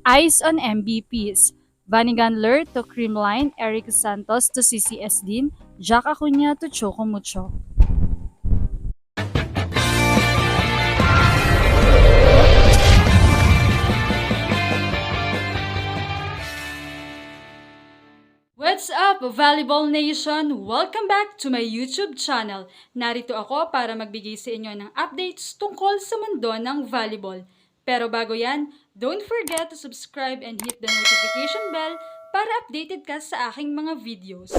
Eyes on MVPs. Vanny Gandler to Creamline, Eric Santos to CCS Din, Jack Acuña to Choco Mucho. What's up, Volleyball Nation? Welcome back to my YouTube channel. Narito ako para magbigay sa inyo ng updates tungkol sa mundo ng volleyball. Pero bago yan, don't forget to subscribe and hit the notification bell para updated ka sa aking mga videos.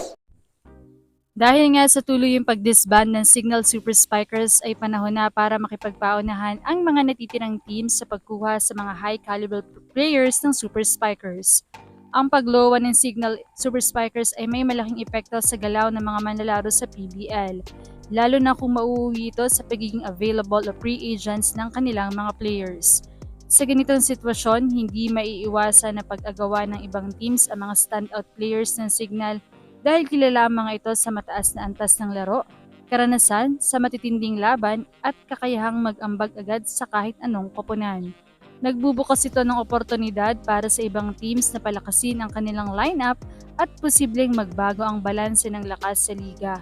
Dahil nga sa tuloy yung pag-disband ng Signal Super Spikers ay panahon na para makipagpaunahan ang mga natitirang teams sa pagkuha sa mga high-caliber players ng Super Spikers. Ang paglowa ng Signal Super Spikers ay may malaking epekto sa galaw ng mga manlalaro sa PBL, lalo na kung mauuwi ito sa pagiging available o free agents ng kanilang mga players. Sa ganitong sitwasyon, hindi maiiwasan na pag-agawa ng ibang teams ang mga standout players ng Signal dahil kilala ang mga ito sa mataas na antas ng laro, karanasan sa matitinding laban at kakayahang mag-ambag agad sa kahit anong koponan. Nagbubukas ito ng oportunidad para sa ibang teams na palakasin ang kanilang lineup at posibleng magbago ang balanse ng lakas sa liga.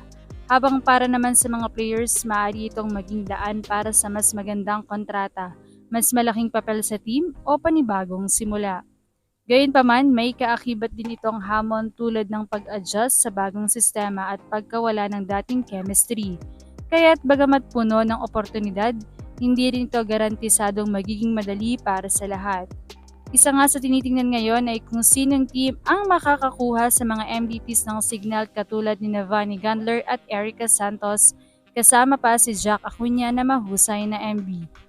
Habang para naman sa mga players, maaari itong maging daan para sa mas magandang kontrata, mas malaking papel sa team o panibagong simula. Gayunpaman, may kaakibat din itong hamon tulad ng pag-adjust sa bagong sistema at pagkawala ng dating chemistry. Kaya't bagamat puno ng oportunidad, hindi rin ito garantisadong magiging madali para sa lahat. Isa nga sa tinitingnan ngayon ay kung sinong team ang makakakuha sa mga MVPs ng Signal katulad ni Vanny Gandler at Erica Santos, kasama pa si Jack Acuña na mahusay na MV.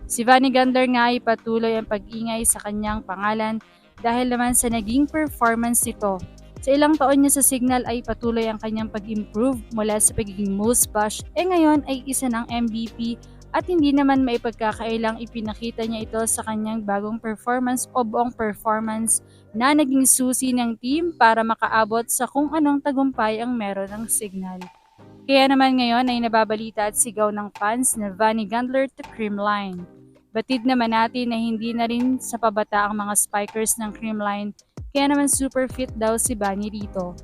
Si Vanny Gandler nga ay patuloy ang pag-ingay sa kanyang pangalan dahil naman sa naging performance nito. Sa ilang taon niya sa Signal ay patuloy ang kanyang pag-improve mula sa pagiging most flash ngayon ay isa ng MVP at hindi naman maipagkakailang ipinakita niya ito sa kanyang bagong performance o buong performance na naging susi ng team para makaabot sa kung anong tagumpay ang meron ng Signal. Kaya naman ngayon ay nababalita at sigaw ng fans na Vanny Gandler to Creamline. Batid naman natin na hindi na rin sa pabata ang mga spikers ng Creamline, kaya naman super fit daw si Vanny rito.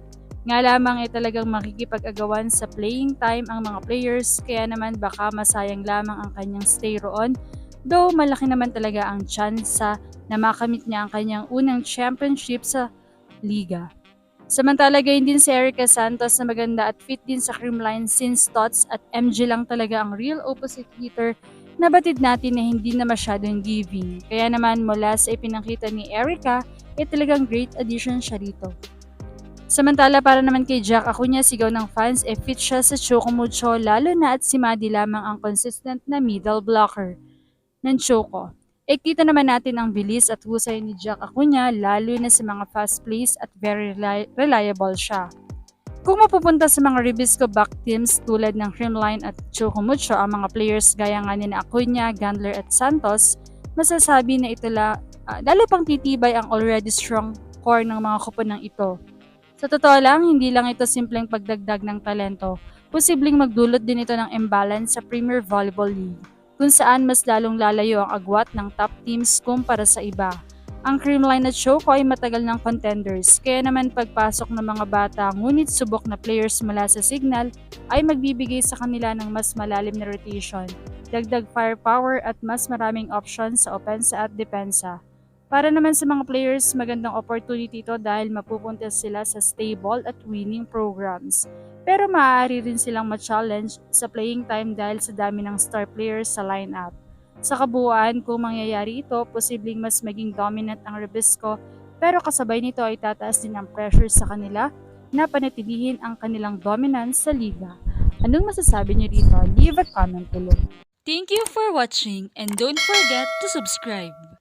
Nga lamang ay talagang makikipag-agawan sa playing time ang mga players, kaya naman baka masayang lamang ang kanyang stay roon, though malaki naman talaga ang tsansa na makamit niya ang kanyang unang championship sa liga. Samantala gayon din si Erica Santos na maganda at fit din sa Creamline since Tots at MG lang talaga ang real opposite hitter na batid natin na hindi na masyadong giving. Kaya naman mula sa ipinakita ni Erica, ay talagang great addition siya rito. Samantala para naman kay Jack Acuña, sigaw ng fans fit siya sa Choco Mucho lalo na at si Maddie lamang ang consistent na middle blocker ng Choco. Kita naman natin ang bilis at husay ni Jack Acuña lalo na sa mga fast plays at very reliable siya. Kung mapupunta sa mga Ribisco back teams tulad ng Creamline at Choco Mucho ang mga players gaya nga ni Acuña, Gandler at Santos, masasabi na ito lalo pang titibay ang already strong core ng mga koponang ito. Sa totoo lang, hindi lang ito simpleng pagdagdag ng talento. Posibleng magdulot din ito ng imbalance sa Premier Volleyball League, kung saan mas lalong lalayo ang agwat ng top teams kumpara sa iba. Ang Creamline at Choco ay matagal ng contenders, kaya naman pagpasok ng mga bata ngunit subok na players mula sa Signal ay magbibigay sa kanila ng mas malalim na rotation, dagdag firepower at mas maraming options sa opensa at depensa. Para naman sa mga players, magandang opportunity ito dahil mapupunta sila sa stable at winning programs. Pero maaari rin silang ma-challenge sa playing time dahil sa dami ng star players sa lineup. Sa kabuuan, kung mangyayari ito, posibleng mas maging dominant ang Ribisco, pero kasabay nito ay tataas din ang pressure sa kanila na panatilihin ang kanilang dominance sa liga. Anong masasabi niyo dito? Leave a comment below. Thank you for watching and don't forget to subscribe.